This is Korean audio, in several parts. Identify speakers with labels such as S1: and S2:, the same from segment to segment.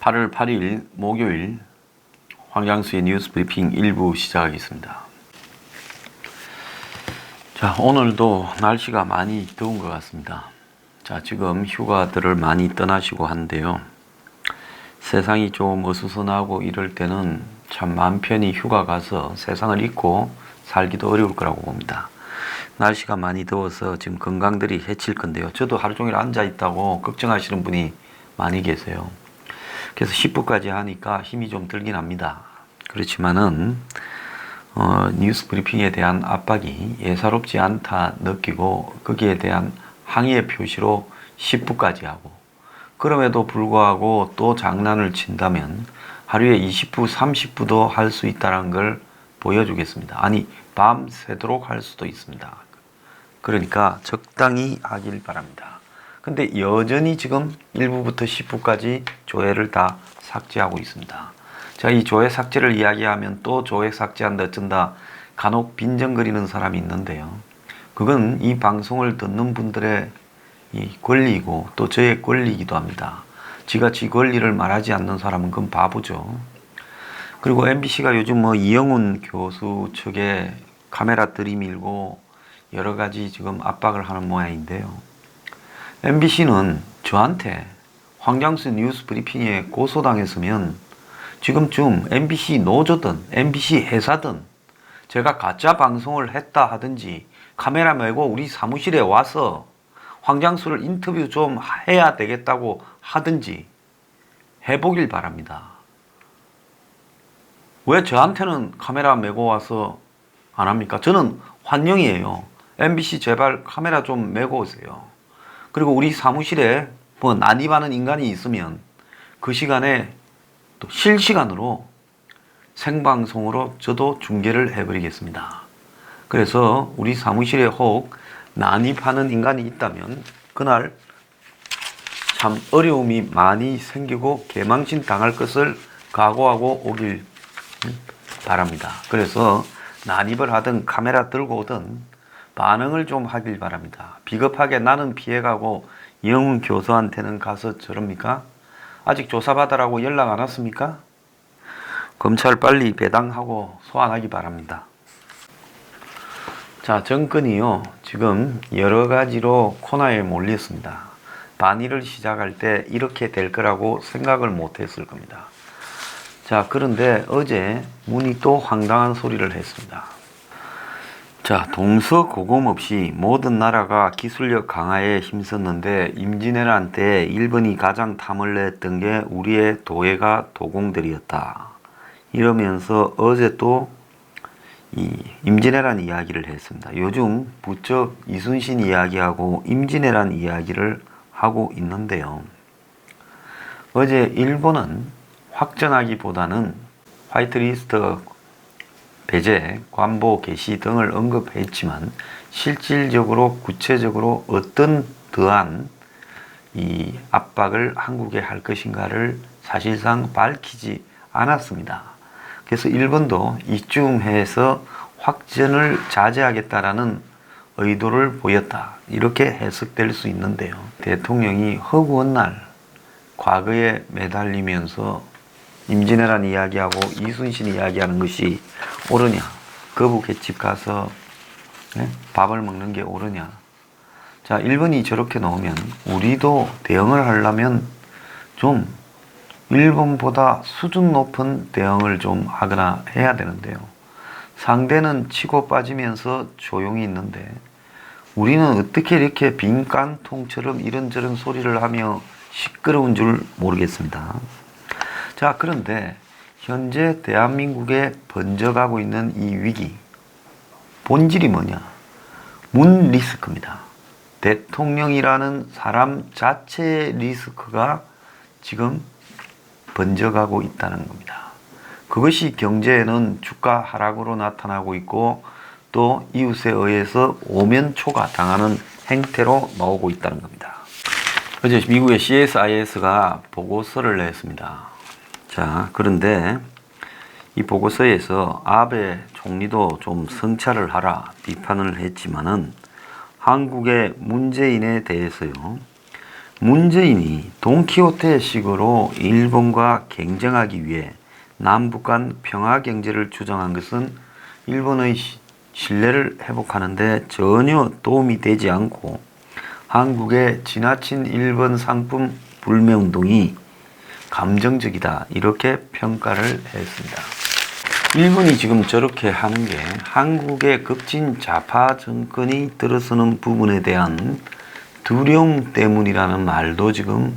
S1: 8월 8일 목요일 황장수의 뉴스 브리핑 1부 시작하겠습니다. 자, 오늘도 날씨가 많이 더운 것 같습니다. 자, 지금 휴가들을 많이 떠나시고 한데요. 세상이 좀 어수선하고 이럴 때는 참 마음 편히 휴가 가서 세상을 잊고 살기도 어려울 거라고 봅니다. 날씨가 많이 더워서 지금 건강들이 해칠 건데요. 저도 하루 종일 앉아 있다고 걱정하시는 분이 많이 계세요. 그래서 10부까지 하니까 힘이 좀 들긴 합니다. 그렇지만은 뉴스 브리핑에 대한 압박이 예사롭지 않다 느끼고 거기에 대한 항의의 표시로 10부까지 하고, 그럼에도 불구하고 또 장난을 친다면 하루에 20부, 30부도 할 수 있다는 걸 보여주겠습니다. 아니, 밤새도록 할 수도 있습니다. 그러니까 적당히 하길 바랍니다. 근데 여전히 지금 1부부터 10부까지 조회를 다 삭제하고 있습니다. 자, 이 조회 삭제를 이야기하면 또 조회 삭제한다 어쩐다 간혹 빈정거리는 사람이 있는데요. 그건 이 방송을 듣는 분들의 이 권리이고 또 저의 권리이기도 합니다. 지가 지 권리를 말하지 않는 사람은 그건 바보죠. 그리고 MBC가 요즘 이영훈 교수 측에 카메라 들이밀고 여러 가지 지금 압박을 하는 모양인데요. MBC는 저한테 황장수 뉴스 브리핑에 고소당했으면 지금쯤 MBC 노조든 MBC 회사든 제가 가짜 방송을 했다 하든지 카메라 메고 우리 사무실에 와서 황장수를 인터뷰 좀 해야 되겠다고 하든지 해보길 바랍니다. 왜 저한테는 카메라 메고 와서 안 합니까? 저는 환영이에요. MBC 제발 카메라 좀 메고 오세요. 그리고 우리 사무실에 난입하는 인간이 있으면 그 시간에 또 실시간으로 생방송으로 저도 중계를 해버리겠습니다. 그래서 우리 사무실에 혹 난입하는 인간이 있다면 그날 참 어려움이 많이 생기고 개망신 당할 것을 각오하고 오길 바랍니다. 그래서 난입을 하든 카메라 들고 오든 반응을 좀 하길 바랍니다. 비겁하게 나는 피해가고 이영훈 교수한테는 가서 저럽니까? 아직 조사받으라고 연락 안 왔습니까? 검찰 빨리 배당하고 소환하기 바랍니다. 자, 정권이요 지금 여러 가지로 코너에 몰렸습니다. 반일을 시작할 때 이렇게 될 거라고 생각을 못 했을 겁니다. 자, 그런데 어제 문이 또 황당한 소리를 했습니다. 자, 동서고금 없이 모든 나라가 기술력 강화에 힘썼는데 임진왜란 때 일본이 가장 탐을 냈던 게 우리의 도예가 도공들이었다. 이러면서 어제 또 이 임진왜란 이야기를 했습니다. 요즘 부쩍 이순신 이야기하고 임진왜란 이야기를 하고 있는데요. 어제 일본은 확정하기보다는 화이트리스트 배제, 관보 개시 등을 언급했지만 실질적으로 구체적으로 어떤 더한 이 압박을 한국에 할 것인가를 사실상 밝히지 않았습니다. 그래서 일본도 이쯤 해서 확전을 자제하겠다라는 의도를 보였다. 이렇게 해석될 수 있는데요. 대통령이 허구한 날 과거에 매달리면서 임진왜란 이야기하고 이순신 이야기하는 것이 옳으냐? 거북횟집 가서 밥을 먹는 게 옳으냐? 자, 일본이 저렇게 나오면 우리도 대응을 하려면 좀 일본보다 수준 높은 대응을 좀 하거나 해야 되는데요. 상대는 치고 빠지면서 조용히 있는데 우리는 어떻게 이렇게 빈깡통처럼 이런저런 소리를 하며 시끄러운 줄 모르겠습니다. 자, 그런데 현재 대한민국에 번져가고 있는 이 위기, 본질이 뭐냐? 문 리스크입니다. 대통령이라는 사람 자체의 리스크가 지금 번져가고 있다는 겁니다. 그것이 경제에는 주가 하락으로 나타나고 있고 또 이웃에 의해서 오면초가 당하는 행태로 나오고 있다는 겁니다. 어제 미국의 CSIS가 보고서를 냈습니다. 자, 그런데 이 보고서에서 아베 총리도 좀 성찰을 하라 비판을 했지만은 한국의 문재인에 대해서요, 문재인이 돈키호테식으로 일본과 경쟁하기 위해 남북 간 평화 경제를 주장한 것은 일본의 신뢰를 회복하는 데 전혀 도움이 되지 않고 한국의 지나친 일본 상품 불매 운동이 감정적이다, 이렇게 평가를 했습니다. 일본이 지금 저렇게 하는 게 한국의 급진 좌파 정권이 들어서는 부분에 대한 두려움 때문이라는 말도 지금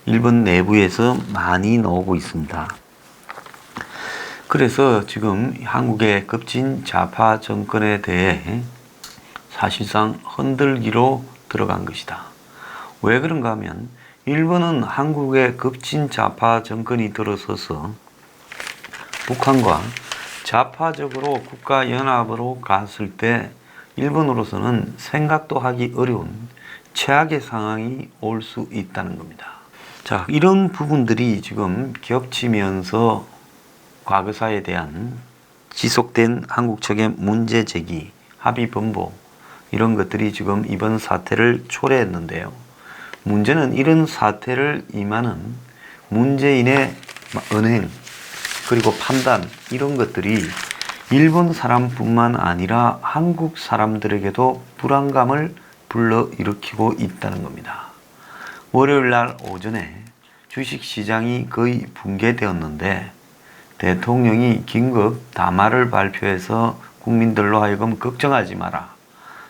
S1: 일본 내부에서 많이 나오고 있습니다. 그래서 지금 한국의 급진 좌파 정권에 대해 사실상 흔들기로 들어간 것이다. 왜 그런가 하면 일본은 한국의 급진 좌파 정권이 들어서서 북한과 좌파적으로 국가연합으로 갔을 때 일본으로서는 생각도 하기 어려운 최악의 상황이 올 수 있다는 겁니다. 자, 이런 부분들이 지금 겹치면서 과거사에 대한 지속된 한국 측의 문제 제기, 합의 번복, 이런 것들이 지금 이번 사태를 초래했는데요. 문제는 이런 사태를 임하는 문재인의 언행, 그리고 판단, 이런 것들이 일본 사람뿐만 아니라 한국 사람들에게도 불안감을 불러일으키고 있다는 겁니다. 월요일 날 오전에 주식시장이 거의 붕괴되었는데 대통령이 긴급 담화를 발표해서 국민들로 하여금 걱정하지 마라,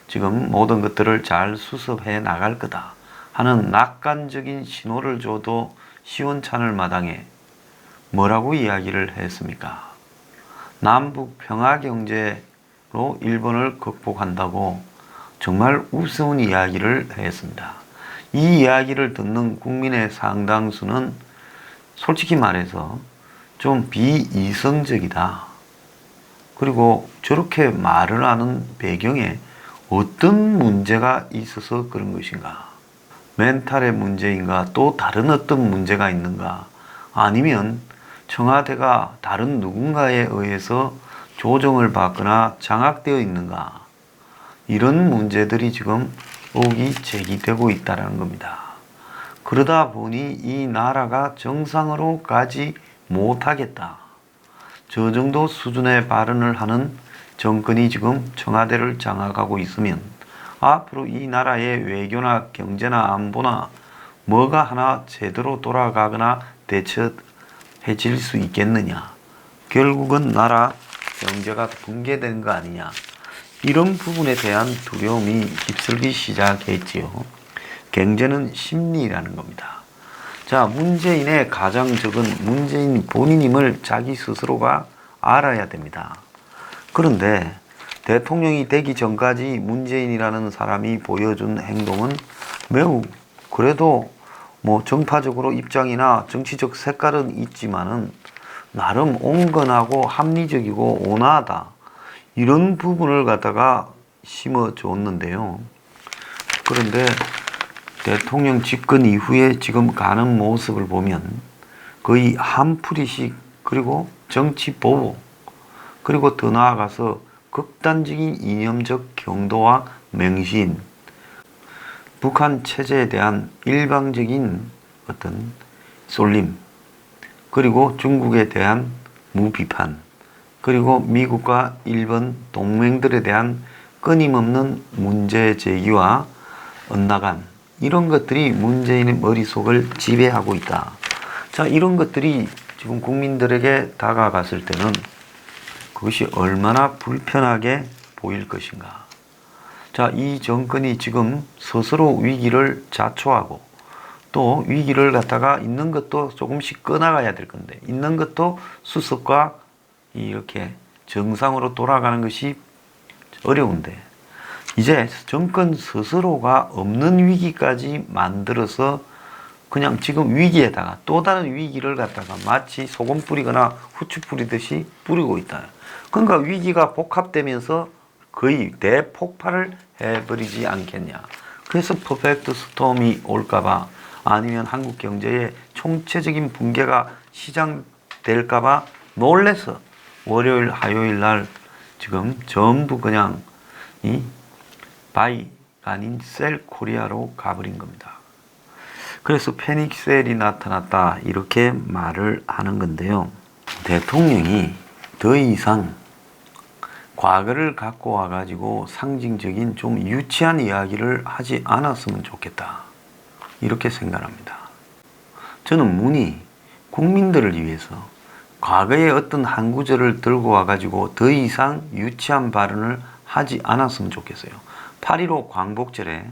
S1: 지금 모든 것들을 잘 수습해 나갈 거다 하는 낙관적인 신호를 줘도 시원찮을 마당에 뭐라고 이야기를 했습니까? 남북 평화경제로 일본을 극복한다고 정말 우스운 이야기를 했습니다. 이 이야기를 듣는 국민의 상당수는 솔직히 말해서 좀 비이성적이다. 그리고 저렇게 말을 하는 배경에 어떤 문제가 있어서 그런 것인가? 멘탈의 문제인가? 또 다른 어떤 문제가 있는가? 아니면 청와대가 다른 누군가에 의해서 조정을 받거나 장악되어 있는가? 이런 문제들이 지금 의혹이 제기되고 있다는 겁니다. 그러다 보니 이 나라가 정상으로 가지 못하겠다, 저 정도 수준의 발언을 하는 정권이 지금 청와대를 장악하고 있으면 앞으로 이 나라의 외교나 경제나 안보나 뭐가 하나 제대로 돌아가거나 대처해질 수 있겠느냐, 결국은 나라 경제가 붕괴되는 거 아니냐, 이런 부분에 대한 두려움이 휩쓸기 시작했지요. 경제는 심리라는 겁니다. 자, 문재인의 가장 적은 문재인 본인임을 자기 스스로가 알아야 됩니다. 그런데 대통령이 되기 전까지 문재인이라는 사람이 보여준 행동은 매우 그래도 뭐 정파적으로 입장이나 정치적 색깔은 있지만은 나름 온건하고 합리적이고 온화하다, 이런 부분을 갖다가 심어줬는데요. 그런데 대통령 집권 이후에 지금 가는 모습을 보면 거의 한풀이식, 그리고 정치 보복, 그리고 더 나아가서 극단적인 이념적 경도와 맹신, 북한 체제에 대한 일방적인 어떤 쏠림, 그리고 중국에 대한 무비판, 그리고 미국과 일본 동맹들에 대한 끊임없는 문제 제기와 엇나간, 이런 것들이 문재인의 머릿속을 지배하고 있다. 자, 이런 것들이 지금 국민들에게 다가갔을 때는 그것이 얼마나 불편하게 보일 것인가. 자, 이 정권이 지금 스스로 위기를 자초하고 또 위기를 갖다가 있는 것도 조금씩 꺼나가야 될 건데, 있는 것도 수습과 이렇게 정상으로 돌아가는 것이 어려운데, 이제 정권 스스로가 없는 위기까지 만들어서 그냥 지금 위기에다가 또 다른 위기를 갖다가 마치 소금 뿌리거나 후추 뿌리듯이 뿌리고 있다. 그러니까 위기가 복합되면서 거의 대폭발을 해버리지 않겠냐. 그래서 퍼펙트 스톰이 올까봐, 아니면 한국 경제의 총체적인 붕괴가 시작될까봐 놀래서 월요일, 화요일 날 지금 전부 그냥 바이가 아닌 셀 코리아로 가버린 겁니다. 그래서 패닉셀이 나타났다 이렇게 말을 하는 건데요. 대통령이 더 이상 과거를 갖고 와가지고 상징적인 좀 유치한 이야기를 하지 않았으면 좋겠다 이렇게 생각합니다. 저는 문이 국민들을 위해서 과거의 어떤 한 구절을 들고 와가지고 더 이상 유치한 발언을 하지 않았으면 좋겠어요. 8.15 광복절에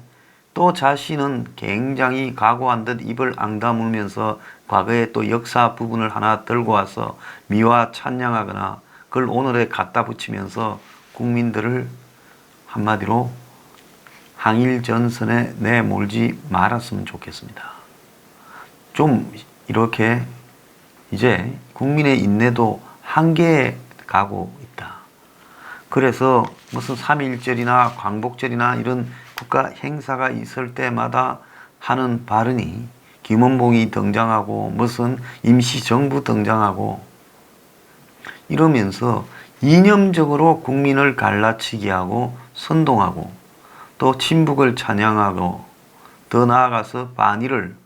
S1: 또 자신은 굉장히 각오한 듯 입을 앙다물면서 과거의 또 역사 부분을 하나 들고 와서 미화 찬양하거나 그걸 오늘에 갖다 붙이면서 국민들을 한마디로 항일 전선에 내몰지 말았으면 좋겠습니다. 좀 이렇게 이제 국민의 인내도 한계에 가고 있다. 그래서 무슨 3.1절이나 광복절이나 이런 국가 행사가 있을 때마다 하는 발언이 김원봉이 등장하고 무슨 임시정부 등장하고 이러면서 이념적으로 국민을 갈라치기 하고 선동하고 또 친북을 찬양하고 더 나아가서 반일을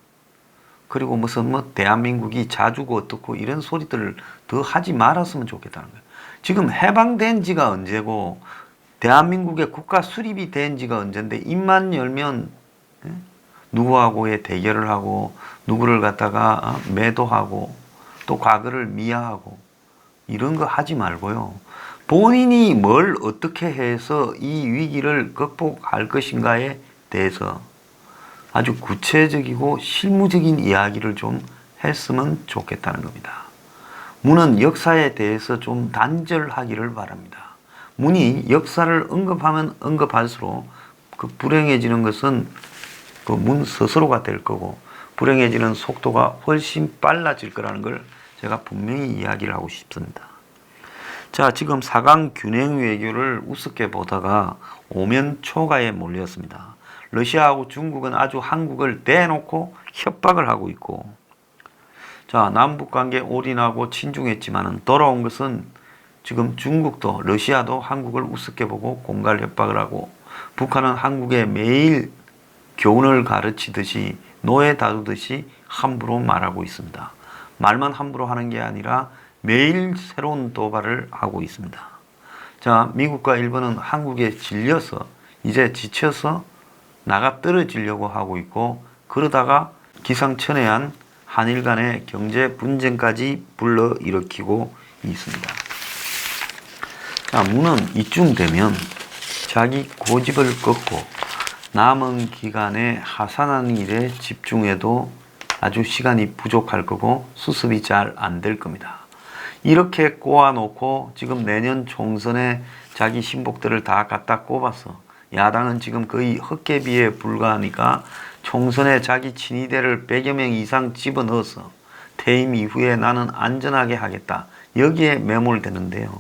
S1: 그리고 무슨 대한민국이 자주고 어떻고 이런 소리들을 더 하지 말았으면 좋겠다는 거예요. 지금 해방된 지가 언제고 대한민국의 국가 수립이 된 지가 언젠데 입만 열면 누구하고의 대결을 하고 누구를 갖다가 매도하고 또 과거를 미화하고 이런 거 하지 말고요. 본인이 뭘 어떻게 해서 이 위기를 극복할 것인가에 대해서 아주 구체적이고 실무적인 이야기를 좀 했으면 좋겠다는 겁니다. 문은 역사에 대해서 좀 단절하기를 바랍니다. 문이 역사를 언급하면 언급할수록 그 불행해지는 것은 그 문 스스로가 될 거고 불행해지는 속도가 훨씬 빨라질 거라는 걸 제가 분명히 이야기를 하고 싶습니다. 자, 지금 4강 균형 외교를 우습게 보다가 오면 초가에 몰렸습니다. 러시아하고 중국은 아주 한국을 대놓고 협박을 하고 있고, 자, 남북관계 올인하고 친중했지만은 돌아온 것은 지금 중국도 러시아도 한국을 우습게 보고 공갈 협박을 하고, 북한은 한국에 매일 교훈을 가르치듯이 노예 다루듯이 함부로 말하고 있습니다. 말만 함부로 하는 게 아니라 매일 새로운 도발을 하고 있습니다. 자, 미국과 일본은 한국에 질려서 이제 지쳐서 나가 떨어지려고 하고 있고, 그러다가 기상천외한 한일 간의 경제 분쟁까지 불러일으키고 있습니다. 자, 문은 이쯤 되면 자기 고집을 꺾고 남은 기간에 하산하는 일에 집중해도 아주 시간이 부족할 거고 수습이 잘 안 될 겁니다. 이렇게 꼬아놓고 지금 내년 총선에 자기 신복들을 다 갖다 꼽아서 야당은 지금 거의 헛개비에 불과하니까 총선에 자기 친이대를 100여 명 이상 집어넣어서 퇴임 이후에 나는 안전하게 하겠다. 여기에 매몰되는데요.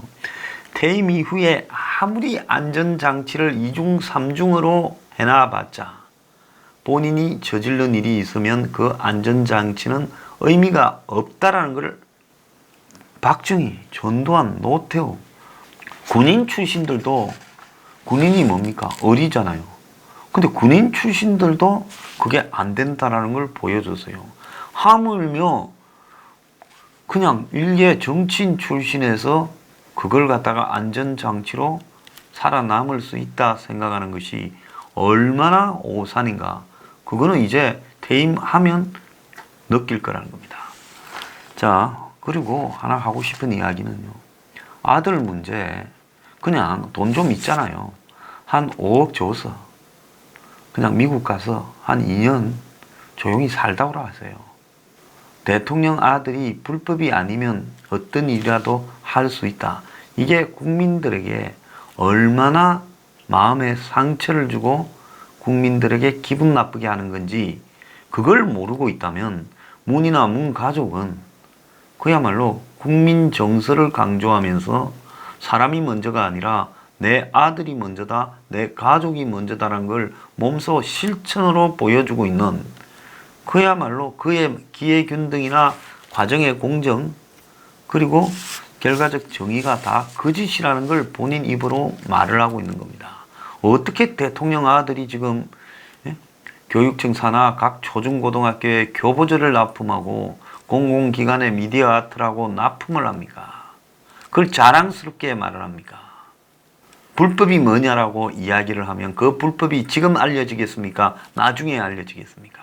S1: 퇴임 이후에 아무리 안전장치를 2중, 3중으로 해놔봤자 본인이 저지른 일이 있으면 그 안전장치는 의미가 없다라는 걸 박정희, 전두환, 노태우, 군인 출신들도 군인이 뭡니까? 어리잖아요. 근데 군인 출신들도 그게 안 된다라는 걸 보여줬어요. 하물며 그냥 일개 정치인 출신에서 그걸 갖다가 안전장치로 살아남을 수 있다 생각하는 것이 얼마나 오산인가. 그거는 이제 퇴임하면 느낄 거라는 겁니다. 자, 그리고 하나 하고 싶은 이야기는요. 아들 문제 그냥 돈 좀 있잖아요. 한 5억 줘서 그냥 미국 가서 한 2년 조용히 살다 오라하세요. 대통령 아들이 불법이 아니면 어떤 일이라도 할 수 있다. 이게 국민들에게 얼마나 마음에 상처를 주고 국민들에게 기분 나쁘게 하는 건지 그걸 모르고 있다면 문이나 문 가족은 그야말로 국민 정서를 강조하면서 사람이 먼저가 아니라 내 아들이 먼저다, 내 가족이 먼저다라는 걸 몸소 실천으로 보여주고 있는 그야말로 그의 기회균등이나 과정의 공정 그리고 결과적 정의가 다 거짓이라는 걸 본인 입으로 말을 하고 있는 겁니다. 어떻게 대통령 아들이 지금 교육청 산하 각 초중고등학교에 교보제를 납품하고 공공기관의 미디어 아트라고 납품을 합니까? 그걸 자랑스럽게 말을 합니까? 불법이 뭐냐라고 이야기를 하면 그 불법이 지금 알려지겠습니까? 나중에 알려지겠습니까?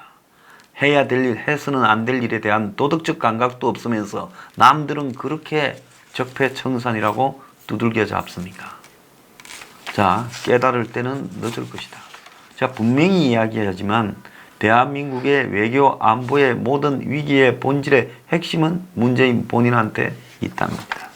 S1: 해야 될 일, 해서는 안 될 일에 대한 도덕적 감각도 없으면서 남들은 그렇게 적폐청산이라고 두들겨 잡습니까? 자, 깨달을 때는 늦을 것이다. 자, 분명히 이야기하지만 대한민국의 외교 안보의 모든 위기의 본질의 핵심은 문재인 본인한테 있답니다.